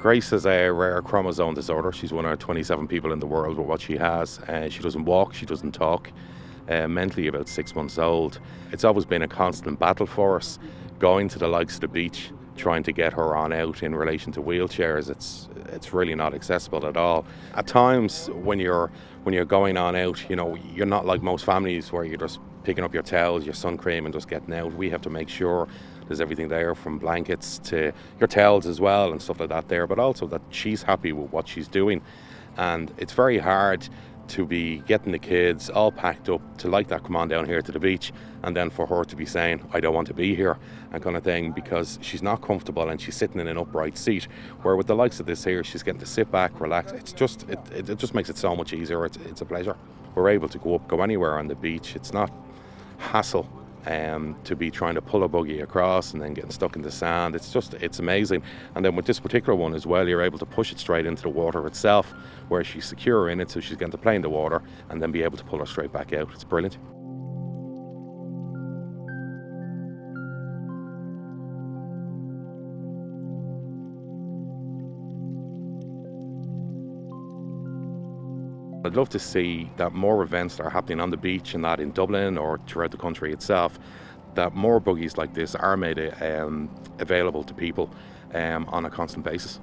Grace has a rare chromosome disorder. She's one of 27 people in the world with what she has. She doesn't walk, she doesn't talk. Mentally about 6 months old. It's always been a constant battle for us, going to the likes of the beach, trying to get her on out in relation to wheelchairs. It's really not accessible at all. At times when you're going on out, you're not like most families where you're just picking up your towels, your sun cream and just getting out. We have to make sure there's everything there, from blankets to your towels as well and stuff like that there, but also that she's happy with what she's doing. And it's very hard to be getting the kids all packed up to like that, come on down here to the beach, and then for her to be saying, I don't want to be here, and kind of thing, because she's not comfortable and she's sitting in an upright seat, where with the likes of this here, she's getting to sit back, relax. It's just, it just makes it so much easier. It's a pleasure. We're able to go anywhere on the beach. It's not hassle to be trying to pull a buggy across and then getting stuck in the sand. It's amazing. And then with this particular one as well, you're able to push it straight into the water itself, where she's secure in it, so she's going to play in the water and then be able to pull her straight back out. It's brilliant. I'd love to see that more events that are happening on the beach, and that in Dublin or throughout the country itself, that more buggies like this are made available to people on a constant basis.